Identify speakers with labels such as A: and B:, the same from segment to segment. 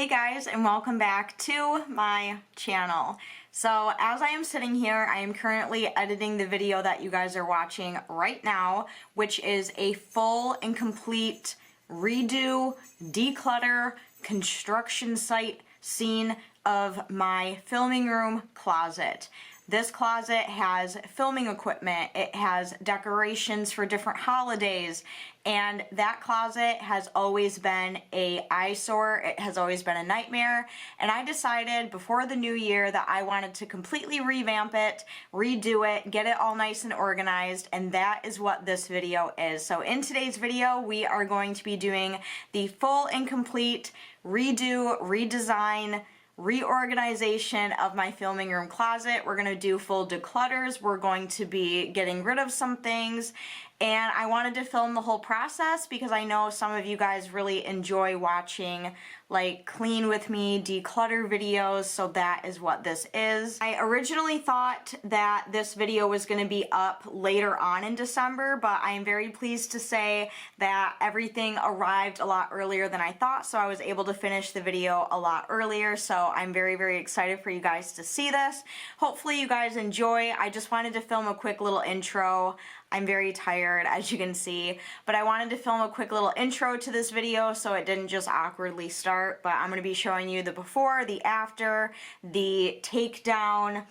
A: Hey guys, and welcome back to my channel. So as I am sitting here, I am currently editing the video that you guys are watching right now, which is a full and complete redo, declutter, construction site scene of my filming room closet. This closet has filming equipment, it has decorations for different holidays, and that closet has always been an eyesore. It has always been a nightmare, and I decided before the new year that I wanted to completely revamp it, redo it, get it all nice and organized, and that is what this video is. So in today's video, we are going to be doing the full and complete redo, redesign, reorganization of my filming room closet. We're going to do full declutters. We're going to be getting rid of some things, and I wanted to film the whole process because I know some of you guys really enjoy watching like clean with me declutter videos, so that is what this is. I originally thought that this video was going to be up later on in December, but I am very pleased to say that everything arrived a lot earlier than I thought, so I was able to finish the video a lot earlier, so I'm very excited for you guys to see this. Hopefully you guys enjoy. I just wanted to film a quick little intro. I'm very tired, as you can see, but I wanted to film a quick little intro to this video so it didn't just awkwardly start, but I'm going to be showing you the before, the after, the takedown,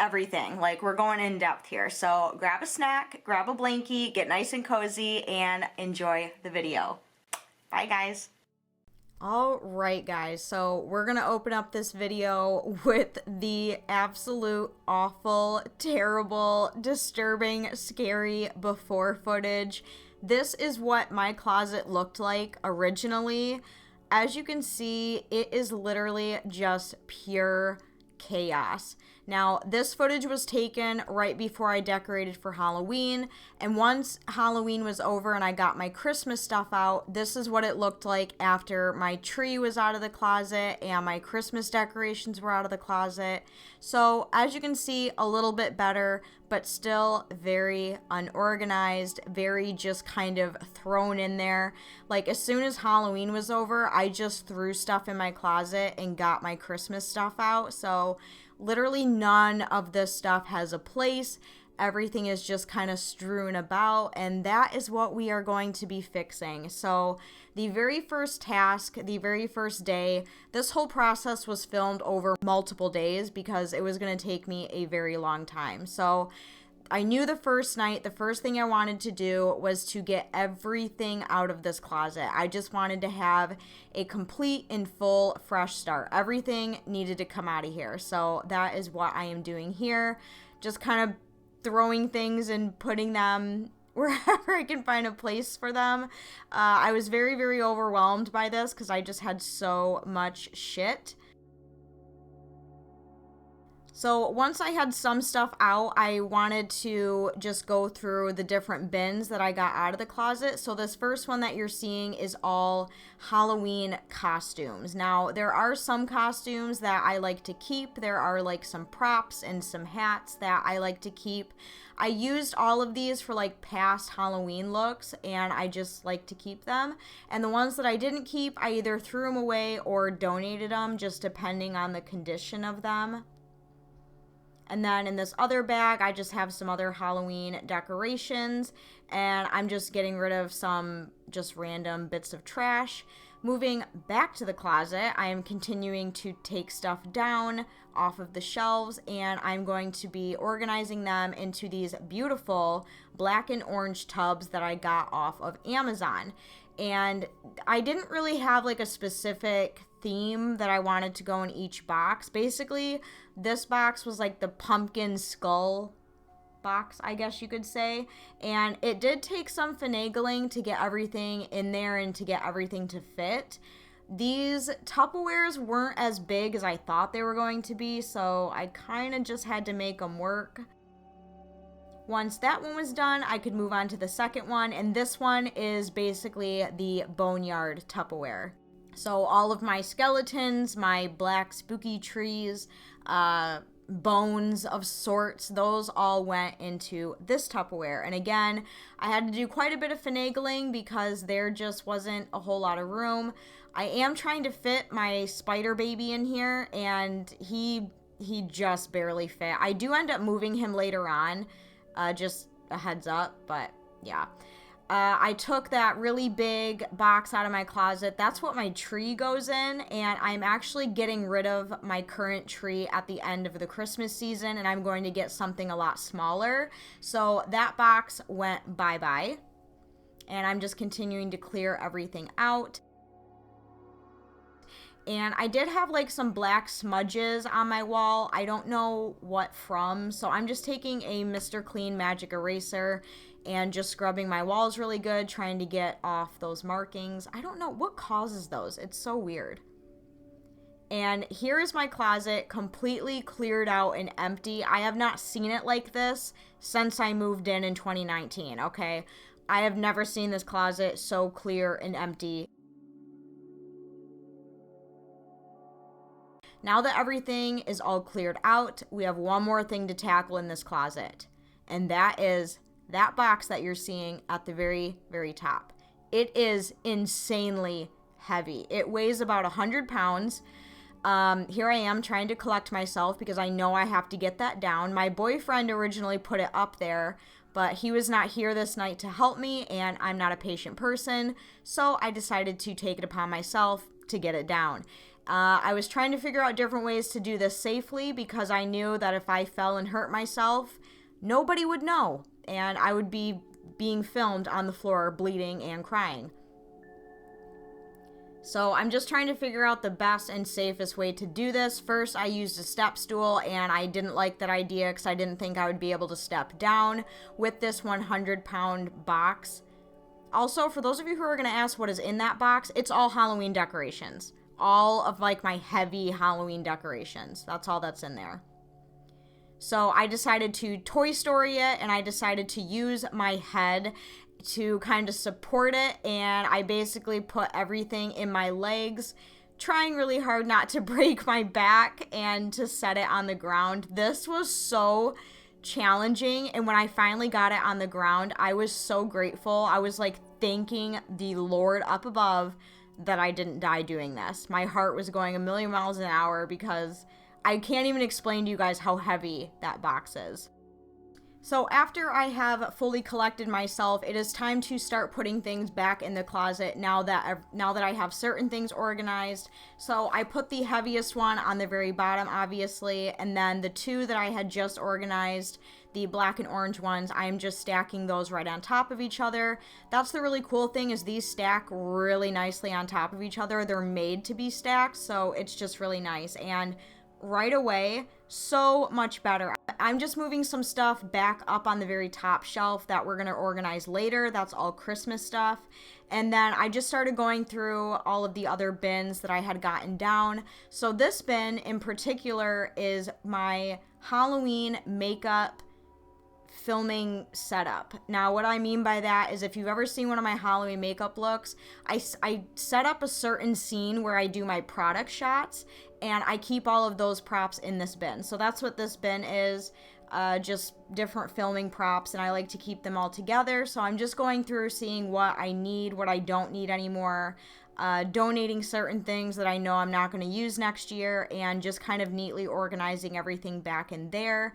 A: everything. Like, we're going in depth here. So grab a snack, grab a blankie, get nice and cozy, and enjoy the video. Bye, guys. Alright guys, so we're gonna open up this video with the absolute awful, terrible, disturbing, scary before footage. This is what my closet looked like originally. As you can see, it is literally just pure chaos. Now, this footage was taken right before I decorated for Halloween, and once Halloween was over and I got my Christmas stuff out, this is what it looked like after my tree was out of the closet and my Christmas decorations were out of the closet. So, as you can see, a little bit better, but still very unorganized, very just kind of thrown in there. Like, as soon as Halloween was over, I just threw stuff in my closet and got my Christmas stuff out. So literally none of this stuff has a place. Everything is just kind of strewn about, and that is what we are going to be fixing. So the very first task, the very first day, this whole process was filmed over multiple days because it was going to take me a very long time. So I knew the first night, the first thing I wanted to do was to get everything out of this closet. I just wanted to have a complete and full fresh start. Everything needed to come out of here. So that is what I am doing here. Just kind of throwing things and putting them wherever I can find a place for them. I was very overwhelmed by this because I just had so much shit. So once I had some stuff out, I wanted to just go through the different bins that I got out of the closet. So this first one that you're seeing is all Halloween costumes. Now, there are some costumes that I like to keep. There are like some props and some hats that I like to keep. I used all of these for like past Halloween looks, and I just like to keep them. And the ones that I didn't keep, I either threw them away or donated them, just depending on the condition of them. And then in this other bag, I just have some other Halloween decorations, and I'm just getting rid of some just random bits of trash. Moving back to the closet, I am continuing to take stuff down off of the shelves, and I'm going to be organizing them into these beautiful black and orange tubs that I got off of Amazon. And I didn't really have like a specific theme that I wanted to go in each box. Basically, this box was like the pumpkin skull box, I guess you could say, and it did take some finagling to get everything in there and to get everything to fit. These Tupperwares weren't as big as I thought they were going to be, so I kind of just had to make them work. Once that one was done, I could move on to the second one, and this one is basically the Boneyard Tupperware. So all of my skeletons, my black spooky trees, bones of sorts, those all went into this Tupperware. And again, I had to do quite a bit of finagling because there just wasn't a whole lot of room. I am trying to fit my spider baby in here, and he just barely fit. I do end up moving him later on, just a heads up, but yeah. I took that really big box out of my closet. That's what my tree goes in, and I'm actually getting rid of my current tree at the end of the Christmas season, and I'm going to get something a lot smaller. So that box went bye-bye, and I'm just continuing to clear everything out. And I did have like some black smudges on my wall. I don't know what from, so I'm just taking a Mr. Clean Magic Eraser and just scrubbing my walls really good, trying to get off those markings. I don't know what causes those. It's so weird. And here is my closet, completely cleared out and empty. I have not seen it like this since I moved in 2019, okay? I have never seen this closet so clear and empty. Now that everything is all cleared out, we have one more thing to tackle in this closet, and that is that box that you're seeing at the very, very top. It is insanely heavy. It weighs about 100 pounds. Here I am trying to collect myself because I know I have to get that down. My boyfriend originally put it up there, but he was not here this night to help me, and I'm not a patient person, so I decided to take it upon myself to get it down. I was trying to figure out different ways to do this safely because I knew that if I fell and hurt myself, nobody would know, and I would be being filmed on the floor bleeding and crying. So I'm just trying to figure out the best and safest way to do this. First, I used a step stool, and I didn't like that idea because I didn't think I would be able to step down with this 100-pound box. Also, for those of you who are going to ask what is in that box, it's all Halloween decorations. All of like my heavy Halloween decorations. That's all that's in there. So I decided to Toy Story it, and I decided to use my head to kind of support it, and I basically put everything in my legs, trying really hard not to break my back and to set it on the ground. This was so challenging, and when I finally got it on the ground, I was so grateful. I was like thanking the Lord up above that I didn't die doing this. My heart was going a million miles an hour because I can't even explain to you guys how heavy that box is. So after I have fully collected myself, it is time to start putting things back in the closet now that I have certain things organized. So I put the heaviest one on the very bottom, obviously, and then the two that I had just organized, the black and orange ones, I'm just stacking those right on top of each other. That's the really cool thing, is these stack really nicely on top of each other. They're made to be stacked, so it's just really nice. And right away, so much better. I'm just moving some stuff back up on the very top shelf that we're going to organize later. That's all Christmas stuff. And then I just started going through all of the other bins that I had gotten down. So this bin in particular is my Halloween makeup filming setup. Now, what I mean by that is if you've ever seen one of my Halloween makeup looks, I set up a certain scene where I do my product shots, and I keep all of those props in this bin. So that's what this bin is, just different filming props, and I like to keep them all together. So I'm just going through seeing what I need, what I don't need anymore, donating certain things that I know I'm not going to use next year, and just kind of neatly organizing everything back in there.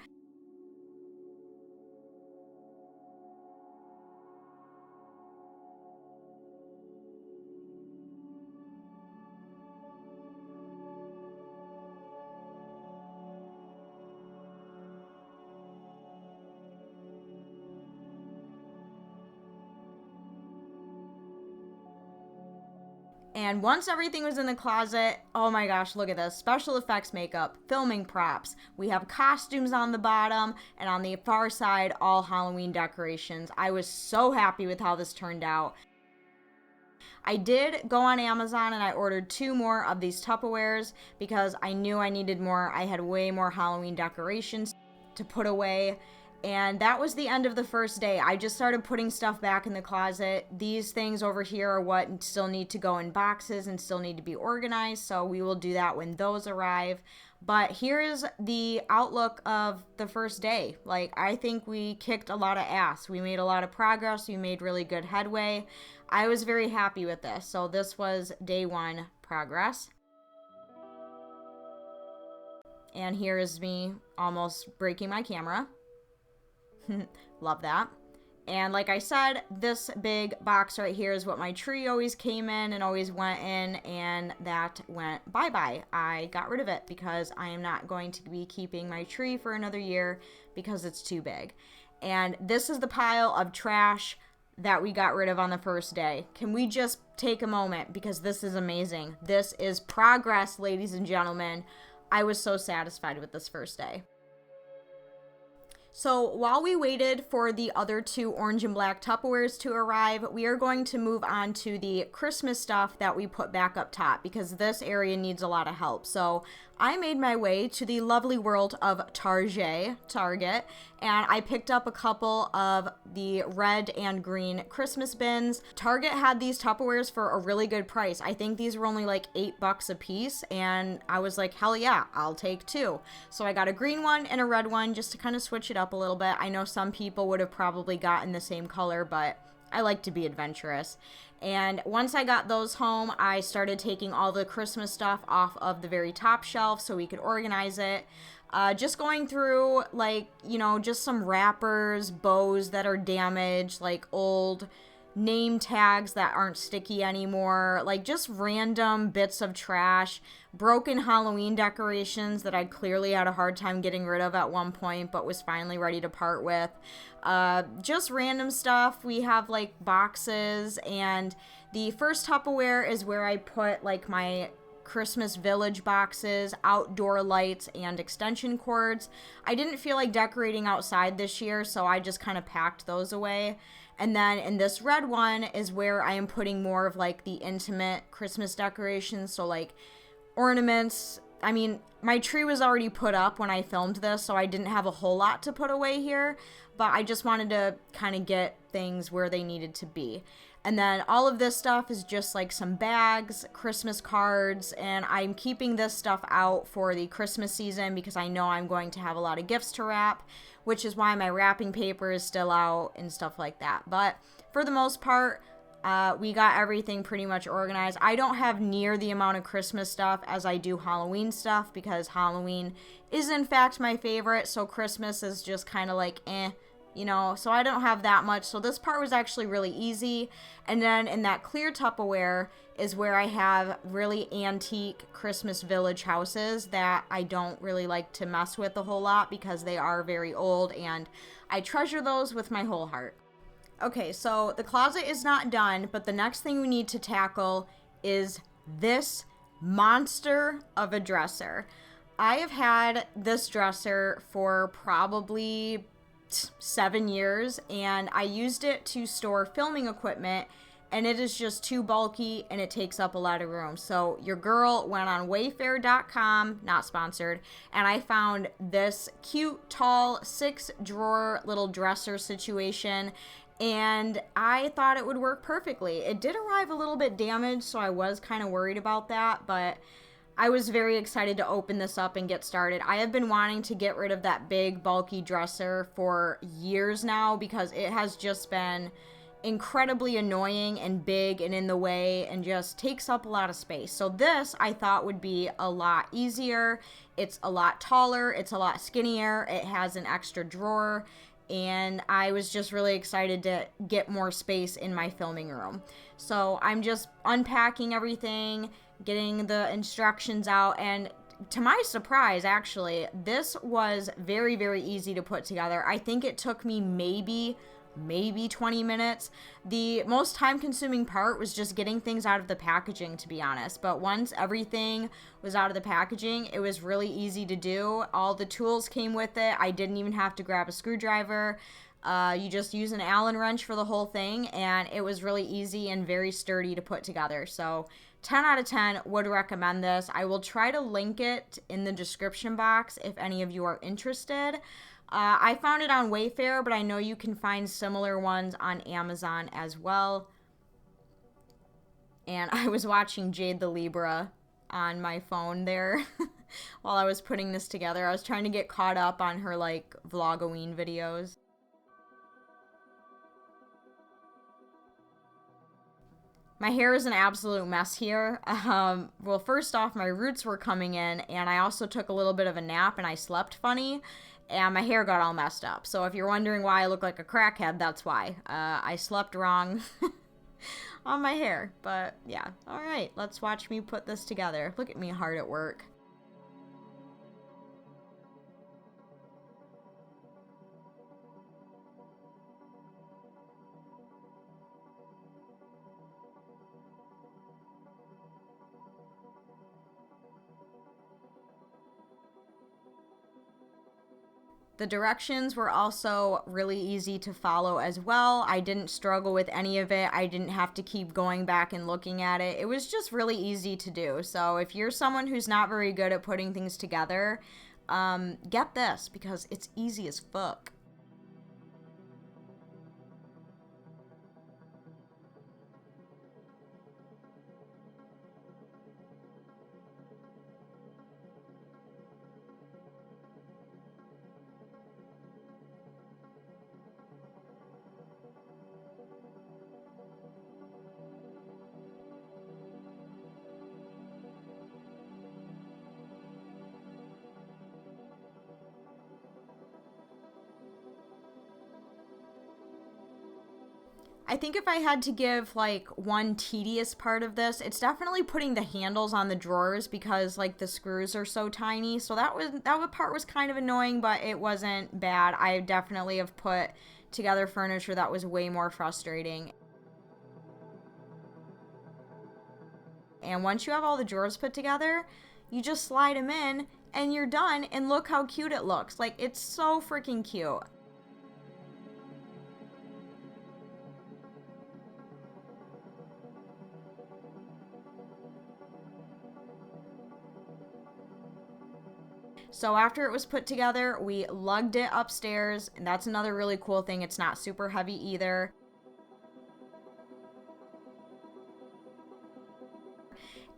A: And once everything was in the closet, oh my gosh, look at this. Special effects makeup, filming props. We have costumes on the bottom, and on the far side, all Halloween decorations. I was so happy with how this turned out. I did go on Amazon and I ordered 2 more of these Tupperwares because I knew I needed more. I had way more Halloween decorations to put away. And that was the end of the first day. I just started putting stuff back in the closet. These things over here are what still need to go in boxes and still need to be organized, so we will do that when those arrive. But here is the outlook of the first day. Like, I think we kicked a lot of ass. We made a lot of progress. We made really good headway. I was very happy with this. So this was day 1 progress. And here is me almost breaking my camera. Love that. And like I said, this big box right here is what my tree always came in and always went in, and that went bye-bye. I got rid of it because I am not going to be keeping my tree for another year because it's too big. And this is the pile of trash that we got rid of on the first day. Can we just take a moment, because this is amazing. This is progress, ladies and gentlemen. I was so satisfied with this first day. So while we waited for the other 2 orange and black Tupperwares to arrive, we are going to move on to the Christmas stuff that we put back up top, because this area needs a lot of help. So I made my way to the lovely world of Target, and I picked up a couple of the red and green Christmas bins. Target had these Tupperwares for a really good price. I think these were only like $8 a piece, and I was like, hell yeah, I'll take 2. So I got a green one and a red one just to kind of switch it up a little bit. I know some people would have probably gotten the same color, but I like to be adventurous. And once I got those home, I started taking all the Christmas stuff off of the very top shelf so we could organize it. Just going through, like, you know, just some wrappers, bows that are damaged, like old name tags that aren't sticky anymore, like just random bits of trash, broken Halloween decorations that I clearly had a hard time getting rid of at one point but was finally ready to part with. Just random stuff. We have like boxes, and the first Tupperware is where I put like my Christmas village boxes, outdoor lights, and extension cords. I didn't feel like decorating outside this year, so I just kind of packed those away. And then in this red one is where I am putting more of like the intimate Christmas decorations. So like ornaments. I mean, my tree was already put up when I filmed this, so I didn't have a whole lot to put away here, but I just wanted to kind of get things where they needed to be. And then all of this stuff is just like some bags, Christmas cards, and I'm keeping this stuff out for the Christmas season because I know I'm going to have a lot of gifts to wrap, which is why my wrapping paper is still out and stuff like that. But for the most part, we got everything pretty much organized. I don't have near the amount of Christmas stuff as I do Halloween stuff because Halloween is in fact my favorite, so Christmas is just kind of like you know, so I don't have that much. So this part was actually really easy. And then in that clear Tupperware is where I have really antique Christmas village houses that I don't really like to mess with a whole lot because they are very old, and I treasure those with my whole heart. Okay, so the closet is not done, but the next thing we need to tackle is this monster of a dresser. I have had this dresser for probably 7 years, and I used it to store filming equipment, and it is just too bulky and it takes up a lot of room. So your girl went on wayfair.com, not sponsored, and I found this cute, tall, 6-drawer little dresser situation, and I thought it would work perfectly. It did arrive a little bit damaged, so I was kind of worried about that, but I was very excited to open this up and get started. I have been wanting to get rid of that big, bulky dresser for years now because it has just been incredibly annoying and big and in the way and just takes up a lot of space. So this I thought would be a lot easier. It's a lot taller. It's a lot skinnier. It has an extra drawer. And I was just really excited to get more space in my filming room. So I'm just unpacking everything, getting the instructions out, and to my surprise, actually, this was very, very easy to put together. I think it took me maybe 20 minutes. The most time-consuming part was just getting things out of the packaging, to be honest. But once everything was out of the packaging, it was really easy to do. All the tools came with it. I didn't even have to grab a screwdriver. You just use an Allen wrench for the whole thing, and it was really easy and very sturdy to put together. So 10 out of 10 would recommend this. I will try to link it in the description box if any of you are interested. I found it on Wayfair, but I know you can find similar ones on Amazon as well. And I was watching Jade the Libra on my phone there. while I was putting this together. I was trying to get caught up on her like vlogoween videos. My hair is an absolute mess here. Well, first off, my roots were coming in, and I also took a little bit of a nap, and I slept funny, and my hair got all messed up. So if you're wondering why I look like a crackhead, that's why. I slept wrong on my hair. But yeah, all right, let's watch me put this together. Look at me hard at work. The directions were also really easy to follow as well. I didn't struggle with any of it. I didn't have to keep going back and looking at it. It was just really easy to do. So if you're someone who's not very good at putting things together, get this because it's easy as fuck. I think if I had to give like one tedious part of this, it's definitely putting the handles on the drawers because like the screws are so tiny. So that part was kind of annoying, but it wasn't bad. I definitely have put together furniture that was way more frustrating. And once you have all the drawers put together, you just slide them in and you're done, and look how cute it looks. Like, it's so freaking cute. So after it was put together, we lugged it upstairs, and that's another really cool thing. It's not super heavy either.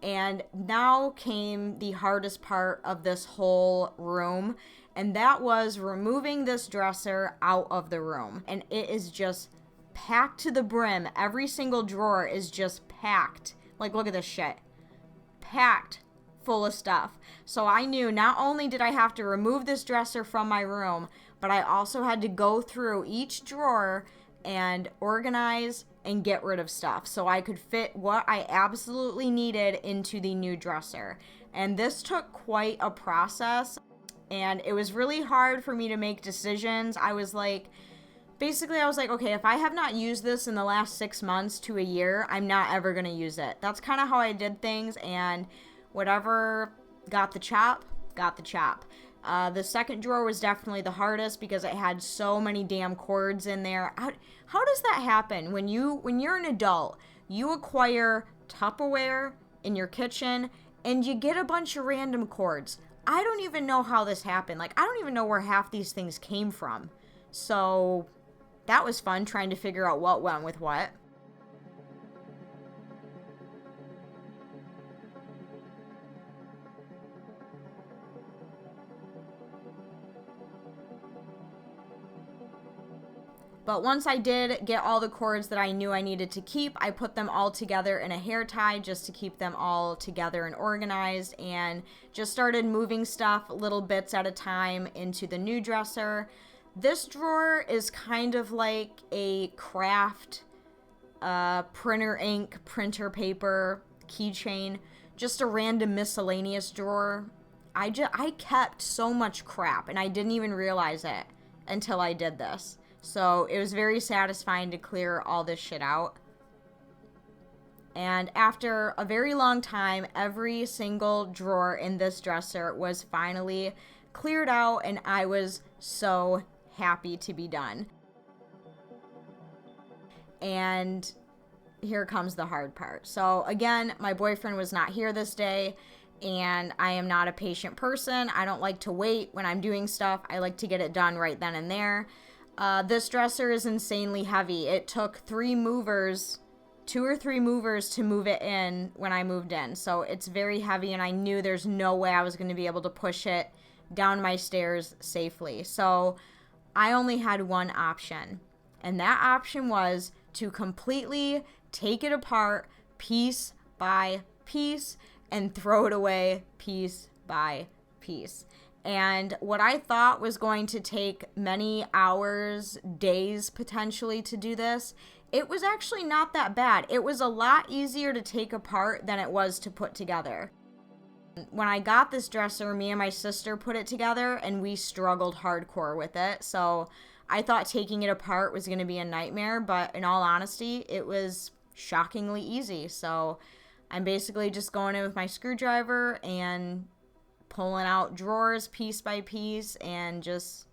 A: And now came the hardest part of this whole room, and that was removing this dresser out of the room. And it is just packed to the brim. Every single drawer is just packed. Like, look at this shit. Packed full of stuff. So I knew not only did I have to remove this dresser from my room, but I also had to go through each drawer and organize and get rid of stuff so I could fit what I absolutely needed into the new dresser. And this took quite a process, and it was really hard for me to make decisions. I was like, okay, if I have not used this in the last 6 months to a year, I'm not ever going to use it. That's kind of how I did things, and whatever got the chop, got the chop. The second drawer was definitely the hardest because it had so many damn cords in there. How does that happen? When you're an adult, you acquire Tupperware in your kitchen and you get a bunch of random cords. I don't even know how this happened. Like, I don't even know where half these things came from. So that was fun trying to figure out what went with what. But once I did get all the cords that I knew I needed to keep, I put them all together in a hair tie just to keep them all together and organized, and just started moving stuff little bits at a time into the new dresser. This drawer is kind of like a craft printer ink, printer paper, keychain, just a random miscellaneous drawer. I kept so much crap, and I didn't even realize it until I did this. So it was very satisfying to clear all this shit out. And after a very long time, every single drawer in this dresser was finally cleared out, and I was so happy to be done. And here comes the hard part. So again, my boyfriend was not here this day, and I am not a patient person. I don't like to wait when I'm doing stuff. I like to get it done right then and there. This dresser is insanely heavy. It took 3 movers 2 or 3 movers to move it in when I moved in. So it's very heavy, and I knew there's no way I was going to be able to push it down my stairs safely. So I only had one option, and that option was to completely take it apart piece by piece and throw it away piece by piece. And what I thought was going to take many hours, days potentially to do this, it was actually not that bad. It was a lot easier to take apart than it was to put together. When I got this dresser, me and my sister put it together, and we struggled hardcore with it. So I thought taking it apart was going to be a nightmare, but in all honesty, it was shockingly easy. So I'm basically just going in with my screwdriver and pulling out drawers piece by piece and just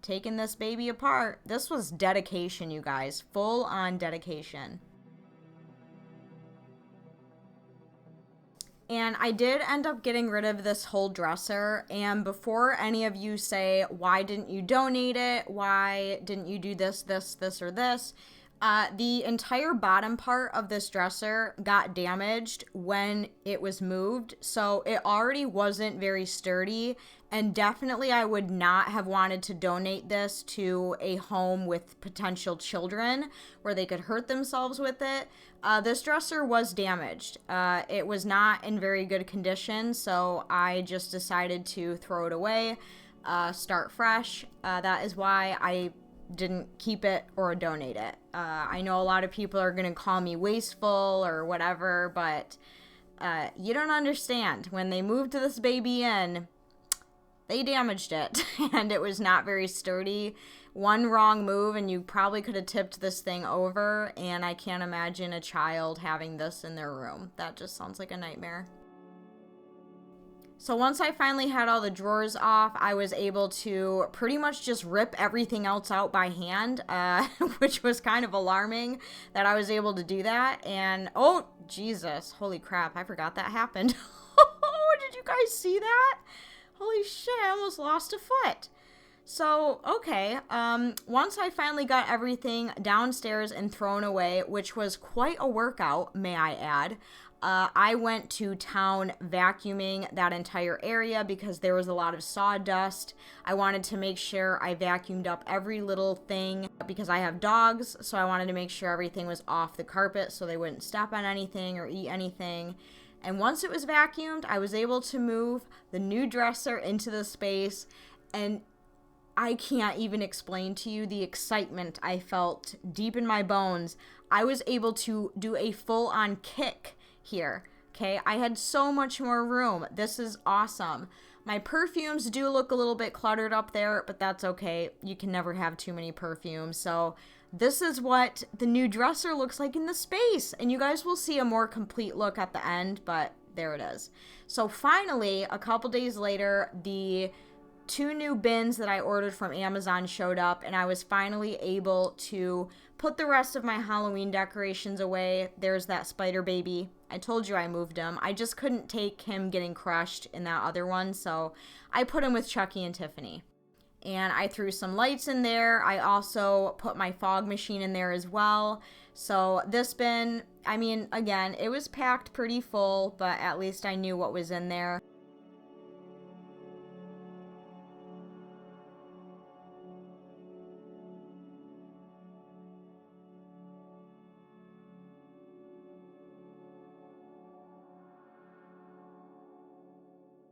A: taking this baby apart. This was dedication, you guys. Full on dedication. And I did end up getting rid of this whole dresser. And before any of you say, why didn't you donate it? Why didn't you do this, or this? The entire bottom part of this dresser got damaged when it was moved. So it already wasn't very sturdy. And definitely I would not have wanted to donate this to a home with potential children where they could hurt themselves with it. This dresser was damaged. It was not in very good condition, so I just decided to throw it away, start fresh. That is why I didn't keep it or donate it. I know a lot of people are going to call me wasteful or whatever, but you don't understand. When they moved this baby in, they damaged it, and it was not very sturdy. One wrong move, and you probably could have tipped this thing over, and I can't imagine a child having this in their room. That just sounds like a nightmare. So once I finally had all the drawers off, I was able to pretty much just rip everything else out by hand, which was kind of alarming that I was able to do that. And, oh, Jesus, holy crap, I forgot that happened. Did you guys see that? Holy shit, I almost lost a foot. So, okay, once I finally got everything downstairs and thrown away, which was quite a workout, may I add, I went to town vacuuming that entire area because there was a lot of sawdust. I wanted to make sure I vacuumed up every little thing because I have dogs, so I wanted to make sure everything was off the carpet so they wouldn't step on anything or eat anything. And once it was vacuumed, I was able to move the new dresser into the space, and I can't even explain to you the excitement I felt deep in my bones. I was able to do a full-on kick here, okay? I had so much more room. This is awesome. My perfumes do look a little bit cluttered up there, but that's okay. You can never have too many perfumes. So this is what the new dresser looks like in the space. And you guys will see a more complete look at the end, but there it is. So finally, a couple days later, the 2 new bins that I ordered from Amazon showed up, and I was finally able to put the rest of my Halloween decorations away. There's that spider baby. I told you I moved him. I just couldn't take him getting crushed in that other one, so I put him with Chucky and Tiffany. And I threw some lights in there. I also put my fog machine in there as well. So this bin, I mean, again, it was packed pretty full, but at least I knew what was in there.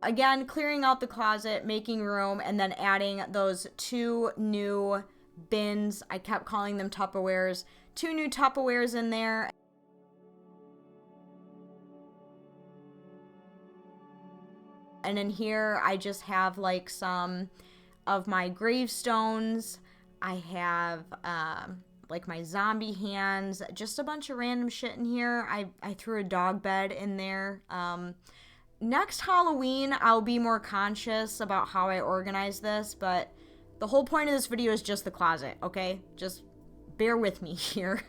A: Again, clearing out the closet, making room, and then adding those 2 new bins. I kept calling them Tupperwares. 2 new Tupperwares in there. And in here, I just have like some of my gravestones. I have like my zombie hands, just a bunch of random shit in here. I threw a dog bed in there. Next Halloween, I'll be more conscious about how I organize this, but the whole point of this video is just the closet, okay? Just bear with me here.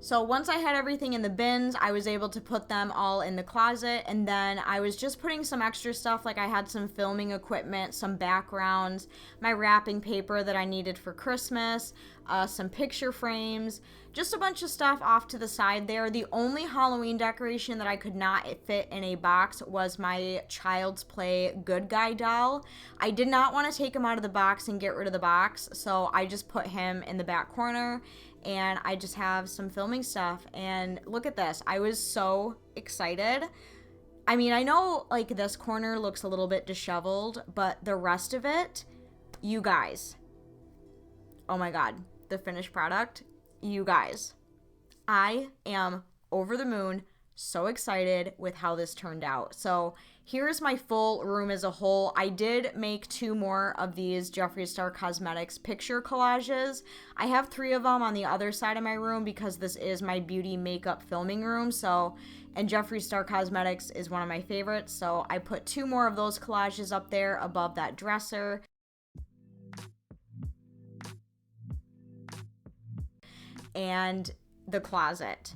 A: So once I had everything in the bins, I was able to put them all in the closet, and then I was just putting some extra stuff, like I had some filming equipment, some backgrounds, my wrapping paper that I needed for Christmas, some picture frames, just a bunch of stuff off to the side there. The only Halloween decoration that I could not fit in a box was my Child's Play Good Guy doll. I did not want to take him out of the box and get rid of the box, so I just put him in the back corner, and I just have some filming stuff. And look at this. I was so excited. I mean, I know like this corner looks a little bit disheveled, but the rest of it, you guys, oh my God, the finished product, you guys, I am over the moon, so excited with how this turned out. So here's my full room as a whole. I did make 2 more of these Jeffree Star Cosmetics picture collages. I have 3 of them on the other side of my room because this is my beauty makeup filming room. So, and Jeffree Star Cosmetics is one of my favorites. So I put 2 more of those collages up there above that dresser. And the closet.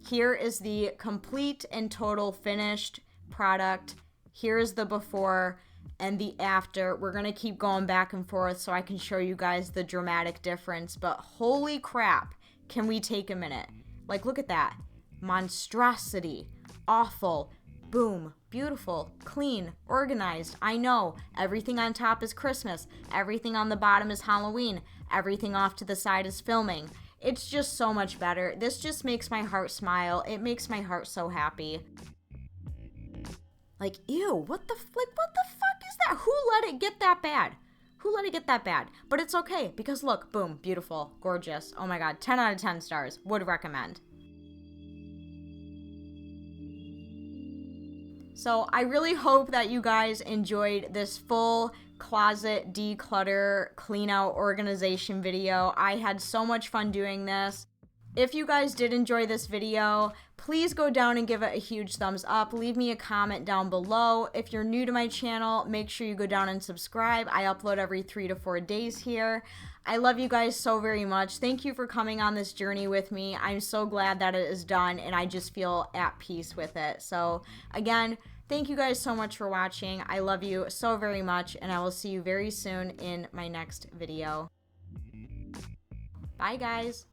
A: Here is the complete and total finished product. Here's the before and the after. We're going to keep going back and forth so I can show you guys the dramatic difference. But holy crap, can we take a minute? Like, look at that. Monstrosity. Awful. Boom. Beautiful. Clean. Organized. I know. Everything on top is Christmas. Everything on the bottom is Halloween. Everything off to the side is filming. It's just so much better. This just makes my heart smile. It makes my heart so happy. Like, ew, what the fuck is that? Who let it get that bad? Who let it get that bad? But it's okay, because look, boom, beautiful, gorgeous. Oh my God, 10 out of 10 stars. Would recommend. So I really hope that you guys enjoyed this full closet declutter, clean out, organization video. I had so much fun doing this. If you guys did enjoy this video, please go down and give it a huge thumbs up. Leave me a comment down below. If you're new to my channel, make sure you go down and subscribe. I upload every 3 to 4 days here. I love you guys so very much. Thank you for coming on this journey with me. I'm so glad that it is done, and I just feel at peace with it. So again, thank you guys so much for watching. I love you so very much, and I will see you very soon in my next video. Bye, guys.